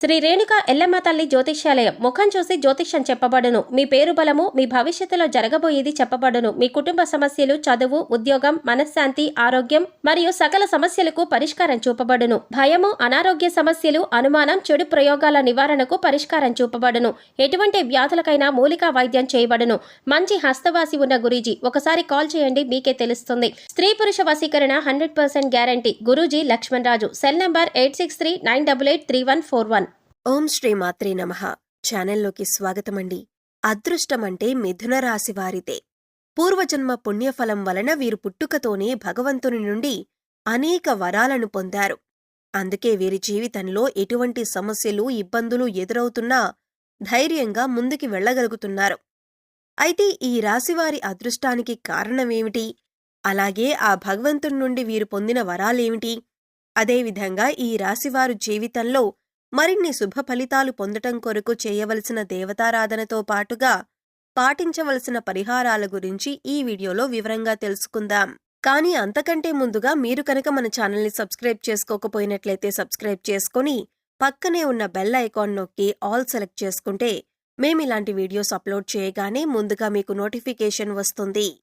శ్రీ రేణుక ఎల్లమ్మ తల్లి జ్యోతిష్యాలయం. ముఖం చూసి జ్యోతిష్యం చెప్పబడును. మీ పేరు బలము, మీ భవిష్యత్తులో జరగబోయేది చెప్పబడును. మీ కుటుంబ సమస్యలు, చదువు, ఉద్యోగం, మనశ్శాంతి, ఆరోగ్యం మరియు సకల సమస్యలకు పరిష్కారం చూపబడును. భయము, అనారోగ్య సమస్యలు, అనుమానం, చెడు ప్రయోగాల నివారణకు పరిష్కారం చూపబడును. ఎటువంటి వ్యాధులకైనా మూలికా వైద్యం చేయబడును. మంచి హస్తవాసి ఉన్న గురూజీ. ఒకసారి కాల్ చేయండి, మీకే తెలుస్తుంది. స్త్రీ పురుష వశీకరణ 100% guarantee. Guruji Lakshman Raju. Cell number 8639883141. ఓం శ్రీ మాత్రే నమః. ఛానల్లోకి స్వాగతమండి. అదృష్టమంటే మిథున రాశి వారిదే. పూర్వజన్మ పుణ్యఫలం వలన వీరు పుట్టుకతోనే భగవంతుని నుండి అనేక వరాలను పొందారు. అందుకే వీరి జీవితంలో ఎటువంటి సమస్యలు, ఇబ్బందులు ఎదురవుతున్నా ధైర్యంగా ముందుకి వెళ్లగలుగుతున్నారు. అయితే ఈ రాశివారి అదృష్టానికి కారణమేమిటి? అలాగే ఆ భగవంతుని నుండి వీరు పొందిన వరాలేమిటి? అదేవిధంగా ఈ రాశివారు జీవితంలో మరిన్ని శుభ ఫలితాలు పొందటం కొరకు చేయవలసిన దేవతారాధనతో పాటుగా పాటించవలసిన పరిహారాల గురించి ఈ వీడియోలో వివరంగా తెలుసుకుందాం. కానీ అంతకంటే ముందుగా మీరు కనుక మన ఛానల్ని సబ్స్క్రైబ్ చేసుకోకపోయినట్లయితే సబ్స్క్రైబ్ చేసుకొని పక్కనే ఉన్న బెల్ ఐకాన్ నొక్కి ఆల్ సెలెక్ట్ చేసుకుంటే మేమిలాంటి వీడియోస్ అప్లోడ్ చేయగానే ముందుగా మీకు నోటిఫికేషన్ వస్తుంది.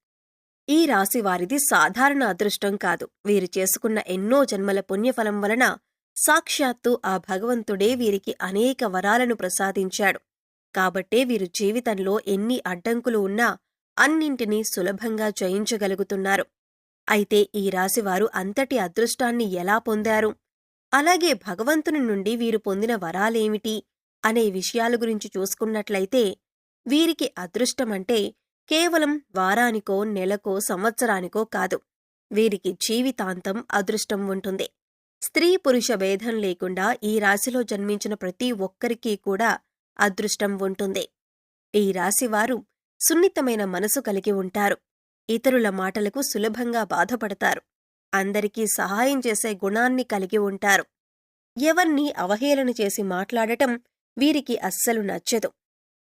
ఈ రాశి వారిది సాధారణ అదృష్టం కాదు. వీరు చేసుకున్న ఎన్నో జన్మల పుణ్యఫలం వలన సాక్షాత్తు ఆ భగవంతుడే వీరికి అనేక వరాలను ప్రసాదించాడు. కాబట్టే వీరు జీవితంలో ఎన్ని అడ్డంకులు ఉన్నా అన్నింటినీ సులభంగా జయించగలుగుతున్నారు. అయితే ఈ రాశివారు అంతటి అదృష్టాన్ని ఎలా పొందారు? అలాగే భగవంతుని నుండి వీరు పొందిన వరాలేమిటి అనే విషయాల గురించి చూసుకున్నట్లయితే వీరికి అదృష్టమంటే కేవలం వారానికో, నెలకో, సంవత్సరానికో కాదు. వీరికి జీవితాంతం అదృష్టం ఉంటుంది. స్త్రీ పురుష భేదం లేకుండా ఈ రాశిలో జన్మించిన ప్రతి ఒక్కరికీ కూడా అదృష్టం ఉంటుంది. ఈ రాశివారు సున్నితమైన మనసు కలిగి ఉంటారు. ఇతరుల మాటలకు సులభంగా బాధపడతారు. అందరికీ సహాయం చేసే గుణాన్ని కలిగి ఉంటారు. ఎవర్నీ అవహేళన చేసి మాట్లాడటం వీరికి అస్సలు నచ్చదు.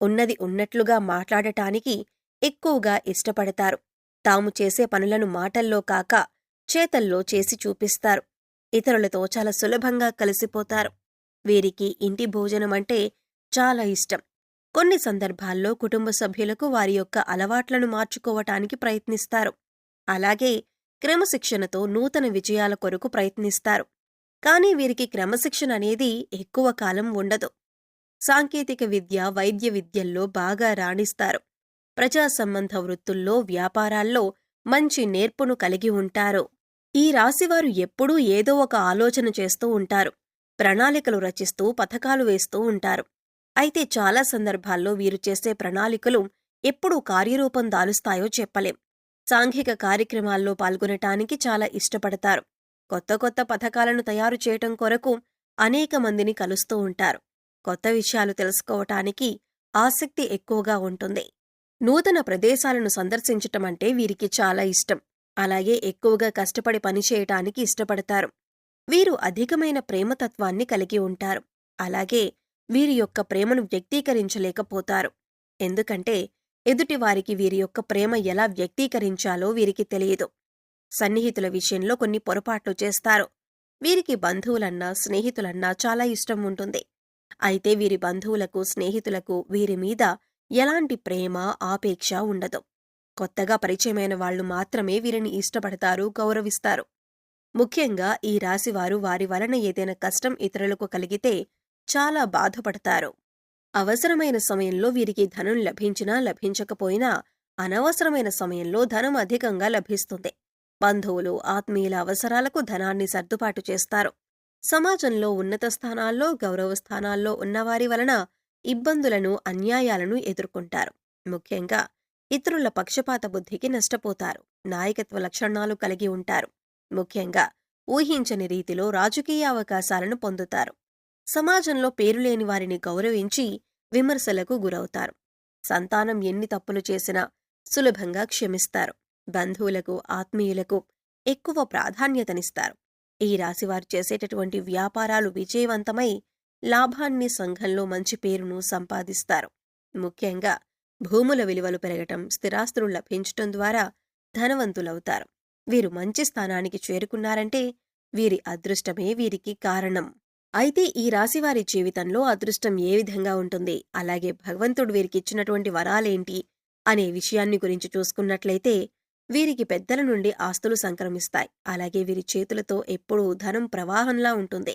ఉన్నది ఉన్నట్లుగా మాట్లాడటానికి ఎక్కువగా ఇష్టపడతారు. తాము చేసే పనులను మాటల్లో కాక చేతల్లో చేసి చూపిస్తారు. ఇతరులతో చాలా సులభంగా కలిసిపోతారు. వీరికి ఇంటి భోజనమంటే చాలా ఇష్టం. కొన్ని సందర్భాల్లో కుటుంబ సభ్యులకు వారి యొక్క అలవాట్లను మార్చుకోవటానికి ప్రయత్నిస్తారు. అలాగే క్రమశిక్షణతో నూతన విజయాల కొరకు ప్రయత్నిస్తారు. కానీ వీరికి క్రమశిక్షణ అనేది ఎక్కువ కాలం ఉండదు. సాంకేతిక విద్య, వైద్య విద్యల్లో బాగా రాణిస్తారు. ప్రజా సంబంధ వృత్తుల్లో, వ్యాపారాల్లో మంచి నేర్పును కలిగి ఉంటారు. ఈ రాశివారు ఎప్పుడూ ఏదో ఒక ఆలోచన చేస్తూ ఉంటారు. ప్రణాళికలు రచిస్తూ పథకాలు వేస్తూ ఉంటారు. అయితే చాలా సందర్భాల్లో వీరు చేసే ప్రణాళికలు ఎప్పుడు కార్యరూపం దాలుస్తాయో చెప్పలేం. సాంఘిక కార్యక్రమాల్లో పాల్గొనటానికి చాలా ఇష్టపడతారు. కొత్త కొత్త పథకాలను తయారు చేయటం కొరకు అనేక మందిని కలుస్తూ ఉంటారు. కొత్త విషయాలు తెలుసుకోవటానికి ఆసక్తి ఎక్కువగా ఉంటుంది. నూతన ప్రదేశాలను సందర్శించటమంటే వీరికి చాలా ఇష్టం. అలాగే ఎక్కువగా కష్టపడి పనిచేయటానికి ఇష్టపడతారు. వీరు అధికమైన ప్రేమతత్వాన్ని కలిగి ఉంటారు. అలాగే వీరి యొక్క ప్రేమను వ్యక్తీకరించలేకపోతారు. ఎందుకంటే ఎదుటివారికి వీరి యొక్క ప్రేమ ఎలా వ్యక్తీకరించాలో వీరికి తెలియదు. సన్నిహితుల విషయంలో కొన్ని పొరపాట్లు చేస్తారు. వీరికి బంధువులన్నా, స్నేహితులన్నా చాలా ఇష్టం ఉంటుంది. అయితే వీరి బంధువులకు, స్నేహితులకు వీరి మీద ఎలాంటి ప్రేమ, ఆపేక్ష ఉండదు. కొత్తగా పరిచయమైన వాళ్లు మాత్రమే వీరిని ఇష్టపడతారు, గౌరవిస్తారు. ముఖ్యంగా ఈ రాశివారు వారి వలన ఏదైనా కష్టం ఇతరులకు కలిగితే చాలా బాధపడతారు. అవసరమైన సమయంలో వీరికి ధనం లభించినా లభించకపోయినా అనవసరమైన సమయంలో ధనం అధికంగా లభిస్తుంది. బంధువులు, ఆత్మీయుల అవసరాలకు ధనాన్ని సర్దుబాటు చేస్తారు. సమాజంలో ఉన్నత స్థానాల్లో, గౌరవ స్థానాల్లో ఉన్నవారి వలన ఇబ్బందులను, అన్యాయాలను ఎదుర్కొంటారు. ముఖ్యంగా ఇతరుల పక్షపాత బుద్ధికి నష్టపోతారు. నాయకత్వ లక్షణాలు కలిగి ఉంటారు. ముఖ్యంగా ఊహించని రీతిలో రాజకీయ అవకాశాలను పొందుతారు. సమాజంలో పేరులేని వారిని గౌరవించి విమర్శలకు గురవుతారు. సంతానం ఎన్ని తప్పులు చేసినా సులభంగా క్షమిస్తారు. బంధువులకు, ఆత్మీయులకు ఎక్కువ ప్రాధాన్యతనిస్తారు. ఈ రాశివారు చేసేటటువంటి వ్యాపారాలు విజయవంతమై లాభాన్ని, సంఘంలో మంచి పేరును సంపాదిస్తారు. ముఖ్యంగా భూముల విలువలు పెరగటం, స్థిరాస్తులు లభించటం ద్వారా ధనవంతులవుతారు. వీరు మంచి స్థానానికి చేరుకున్నారంటే వీరి అదృష్టమే వీరికి కారణం. అయితే ఈ రాశివారి జీవితంలో అదృష్టం ఏ విధంగా ఉంటుంది, అలాగే భగవంతుడు వీరికిచ్చినటువంటి వరాలేంటి అనే విషయాన్ని గురించి చూసుకున్నట్లయితే, వీరికి పెద్దల నుండి ఆస్తులు సంక్రమిస్తాయి. అలాగే వీరి చేతులతో ఎప్పుడూ ధనం ప్రవాహంలా ఉంటుంది.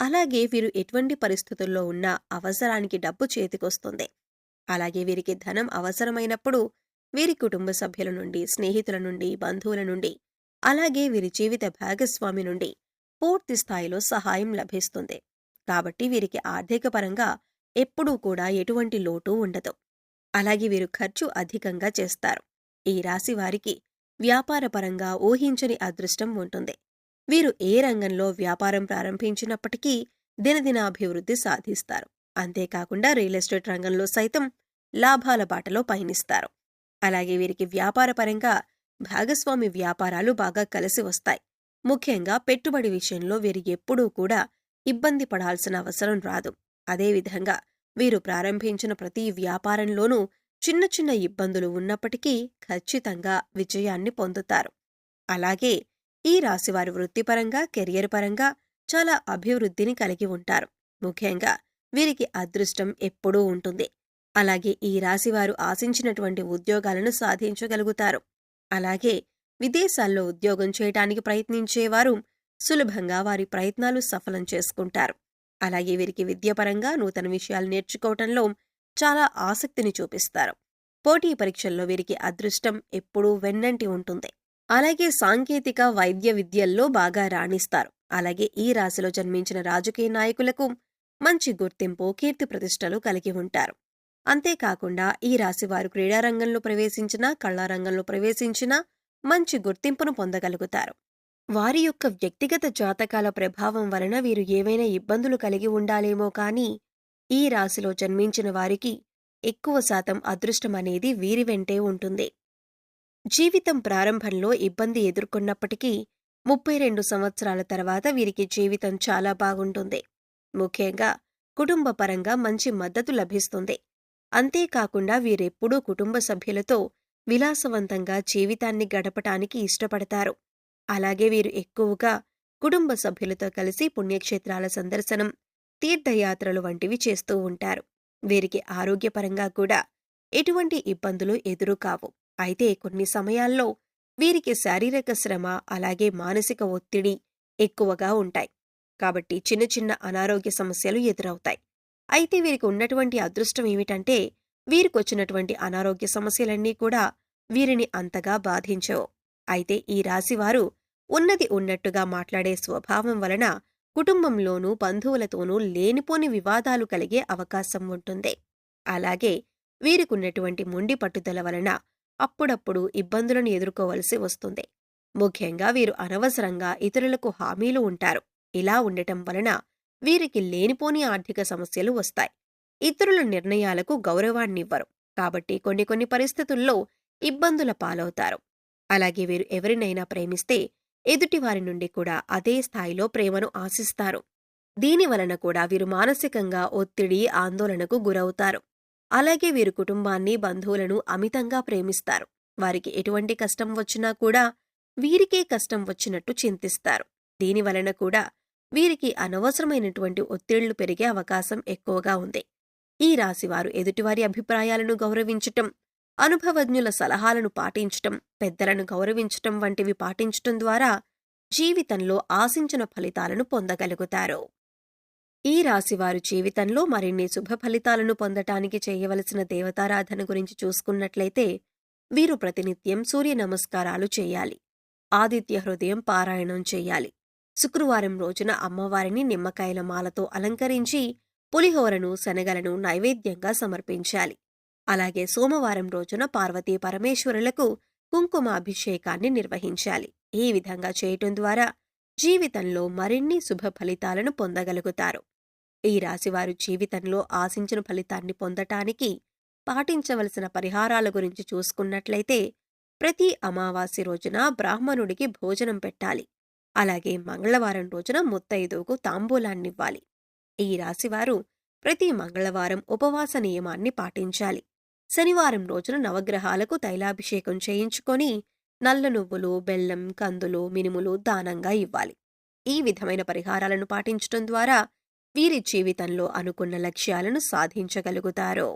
అలాగే వీరు ఎటువంటి పరిస్థితుల్లో ఉన్నా అవసరానికి డబ్బు చేతికొస్తుంది. అలాగే వీరికి ధనం అవసరమైనప్పుడు వీరి కుటుంబ సభ్యుల నుండి, స్నేహితుల నుండి, బంధువుల నుండి, అలాగే వీరి జీవిత భాగస్వామి నుండి పూర్తి స్థాయిలో సహాయం లభిస్తుంది. కాబట్టి వీరికి ఆర్థిక పరంగా ఎప్పుడూ కూడా ఎటువంటి లోటు ఉండదు. అలాగే వీరు ఖర్చు అధికంగా చేస్తారు. ఈ రాశి వారికి వ్యాపారపరంగా ఊహించని అదృష్టం ఉంటుంది. వీరు ఏ రంగంలో వ్యాపారం ప్రారంభించినప్పటికీ దినదినాభివృద్ధి సాధిస్తారు. అంతేకాకుండా రియల్ ఎస్టేట్ రంగంలో సైతం లాభాల బాటలో పయనిస్తారు. అలాగే వీరికి వ్యాపారపరంగా భాగస్వామి వ్యాపారాలు బాగా కలిసి వస్తాయి. ముఖ్యంగా పెట్టుబడి విషయంలో వీరు ఎప్పుడూ కూడా ఇబ్బంది పడాల్సిన అవసరం రాదు. అదేవిధంగా వీరు ప్రారంభించిన ప్రతి వ్యాపారంలోనూ చిన్న చిన్న ఇబ్బందులు ఉన్నప్పటికీ ఖచ్చితంగా విజయాన్ని పొందుతారు. అలాగే ఈ రాశివారి వృత్తిపరంగా, కెరియర్ పరంగా చాలా అభివృద్ధిని కలిగి ఉంటారు. ముఖ్యంగా వీరికి అదృష్టం ఎప్పుడూ ఉంటుంది. అలాగే ఈ రాశివారు ఆశించినటువంటి ఉద్యోగాలను సాధించగలుగుతారు. అలాగే విదేశాల్లో ఉద్యోగం చేయటానికి ప్రయత్నించేవారు సులభంగా వారి ప్రయత్నాలు సఫలం చేసుకుంటారు. అలాగే వీరికి విద్యాపరంగా నూతన విషయాలు నేర్చుకోవటంలో చాలా ఆసక్తిని చూపిస్తారు. పోటీ పరీక్షల్లో వీరికి అదృష్టం ఎప్పుడూ వెన్నంటి ఉంటుంది. అలాగే సాంకేతిక, వైద్య విద్యల్లో బాగా రాణిస్తారు. అలాగే ఈ రాశిలో జన్మించిన రాజకీయ నాయకులకు మంచి గుర్తింపు, కీర్తి ప్రతిష్టలు కలిగి ఉంటారు. అంతేకాకుండా ఈ రాశివారు క్రీడారంగంలో ప్రవేశించినా, కళారంగంలో ప్రవేశించినా మంచి గుర్తింపును పొందగలుగుతారు. వారి యొక్క వ్యక్తిగత జాతకాల ప్రభావం వలన వీరు ఏవైనా ఇబ్బందులు కలిగి ఉండాలేమో కానీ ఈ రాశిలో జన్మించిన వారికి ఎక్కువ శాతం అదృష్టమనేది వీరి వెంటే ఉంటుంది. జీవితం ప్రారంభంలో ఇబ్బంది ఎదుర్కొన్నప్పటికీ 32 సంవత్సరాల తర్వాత వీరికి జీవితం చాలా బాగుంటుంది. ముఖ్యంగా కుటుంబ పరంగా మంచి మద్దతు లభిస్తుంది. అంతేకాకుండా వీరెప్పుడూ కుటుంబ సభ్యులతో విలాసవంతంగా జీవితాన్ని గడపటానికి ఇష్టపడతారు. అలాగే వీరు ఎక్కువగా కుటుంబ సభ్యులతో కలిసి పుణ్యక్షేత్రాల సందర్శనం, తీర్థయాత్రలు వంటివి చేస్తూ ఉంటారు. వీరికి ఆరోగ్యపరంగా కూడా ఎటువంటి ఇబ్బందులు ఎదురుకావు. అయితే కొన్ని సమయాల్లో వీరికి శారీరక శ్రమ, అలాగే మానసిక ఒత్తిడి ఎక్కువగా ఉంటాయి. కాబట్టి చిన్న చిన్న అనారోగ్య సమస్యలు ఎదురవుతాయి. అయితే వీరికి ఉన్నటువంటి అదృష్టం ఏమిటంటే, వీరికొచ్చినటువంటి అనారోగ్య సమస్యలన్నీ కూడా వీరిని అంతగా బాధించవు. అయితే ఈ రాశివారు ఉన్నది ఉన్నట్టుగా మాట్లాడే స్వభావం వలన కుటుంబంలోనూ, బంధువులతోనూ లేనిపోని వివాదాలు కలిగే అవకాశం ఉంటుంది. అలాగే వీరికున్నటువంటి మొండి పట్టుదల వలన అప్పుడప్పుడు ఇబ్బందులను ఎదుర్కోవలసి వస్తుంది. ముఖ్యంగా వీరు అనవసరంగా ఇతరులకు హామీలు ఉంటారు. ఇలా ఉండటం వలన వీరికి లేనిపోని ఆర్థిక సమస్యలు వస్తాయి. ఇతరుల నిర్ణయాలకు గౌరవాన్నివ్వరు. కాబట్టి కొన్ని పరిస్థితుల్లో ఇబ్బందుల పాలవుతారు. అలాగే వీరు ఎవరినైనా ప్రేమిస్తే ఎదుటివారి నుండి కూడా అదే స్థాయిలో ప్రేమను ఆశిస్తారు. దీనివలన కూడా వీరు మానసికంగా ఒత్తిడి, ఆందోళనకు గురవుతారు. అలాగే వీరు కుటుంబాన్ని, బంధువులను అమితంగా ప్రేమిస్తారు. వారికి ఎటువంటి కష్టం వచ్చినా కూడా వీరికే కష్టం వచ్చినట్టు చింతిస్తారు. దీనివలన కూడా వీరికి అనవసరమైనటువంటి ఒత్తిళ్లు పెరిగే అవకాశం ఎక్కువగా ఉంది. ఈ రాశివారు ఎదుటివారి అభిప్రాయాలను గౌరవించటం, అనుభవజ్ఞుల సలహాలను పాటించటం, పెద్దలను గౌరవించటం వంటివి పాటించటం ద్వారా జీవితంలో ఆశించిన ఫలితాలను పొందగలుగుతారు. ఈ రాశివారు జీవితంలో మరిన్ని శుభ ఫలితాలను పొందటానికి చేయవలసిన దేవతారాధన గురించి చూసుకున్నట్లయితే, వీరు ప్రతినిత్యం సూర్య నమస్కారాలు చేయాలి. ఆదిత్య హృదయం పారాయణం చేయాలి. శుక్రవారం రోజున అమ్మవారిని నిమ్మకాయల మాలతో అలంకరించి పులిహోరను, శనగలను నైవేద్యంగా సమర్పించాలి. అలాగే సోమవారం రోజున పార్వతీ పరమేశ్వరులకు కుంకుమాభిషేకాన్ని నిర్వహించాలి. ఈ విధంగా చేయటం ద్వారా జీవితంలో మరిన్ని శుభ ఫలితాలను పొందగలుగుతారు. ఈ రాశివారు జీవితంలో ఆశించిన ఫలితాన్ని పొందటానికి పాటించవలసిన పరిహారాల గురించి చూసుకున్నట్లయితే, ప్రతి అమావాస్య రోజున బ్రాహ్మణుడికి భోజనం పెట్టాలి. అలాగే మంగళవారం రోజున ముత్తైదువుకు తాంబూలాన్నివ్వాలి. ఈ రాశివారు ప్రతి మంగళవారం ఉపవాస నియమాన్ని పాటించాలి. శనివారం రోజున నవగ్రహాలకు తైలాభిషేకం చేయించుకొని నల్ల నువ్వులు, బెల్లం, కందులు, మినుములు దానంగా ఇవ్వాలి. ఈ విధమైన పరిహారాలను పాటించడం ద్వారా వీరి జీవితంలో అనుకున్న లక్ష్యాలను సాధించగలుగుతారు.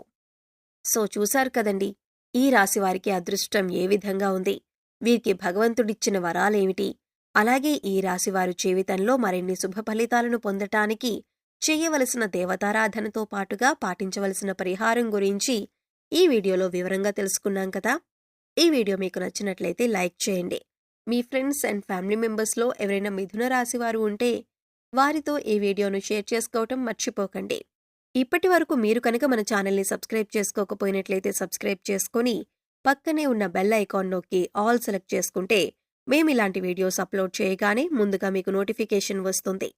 సో చూశారు కదండి, ఈ రాశివారికి అదృష్టం ఏ విధంగా ఉంది, వీరికి భగవంతుడిచ్చిన వరాలేమిటి, అలాగే ఈ రాశివారు జీవితంలో మరిన్ని శుభ ఫలితాలను పొందటానికి చేయవలసిన దేవతారాధనతో పాటుగా పాటించవలసిన పరిహారం గురించి ఈ వీడియోలో వివరంగా తెలుసుకున్నాం కదా. ఈ వీడియో మీకు నచ్చినట్లయితే లైక్ చేయండి. మీ ఫ్రెండ్స్ అండ్ ఫ్యామిలీ మెంబర్స్లో ఎవరైనా మిథున రాశివారు ఉంటే వారితో ఈ వీడియోను షేర్ చేసుకోవటం మర్చిపోకండి. ఇప్పటి వరకు మీరు కనుక మన ఛానల్ని సబ్స్క్రైబ్ చేసుకోకపోయినట్లయితే సబ్స్క్రైబ్ చేసుకొని పక్కనే ఉన్న బెల్ ఐకాన్ నొక్కి ఆల్ సెలెక్ట్ చేసుకుంటే మేమిలాంటి వీడియోస్ అప్లోడ్ చేయగానే ముందుగా మీకు నోటిఫికేషన్ వస్తుంది.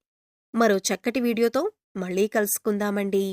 మరో చక్కటి వీడియోతో మళ్ళీ కలుసుకుందామండి.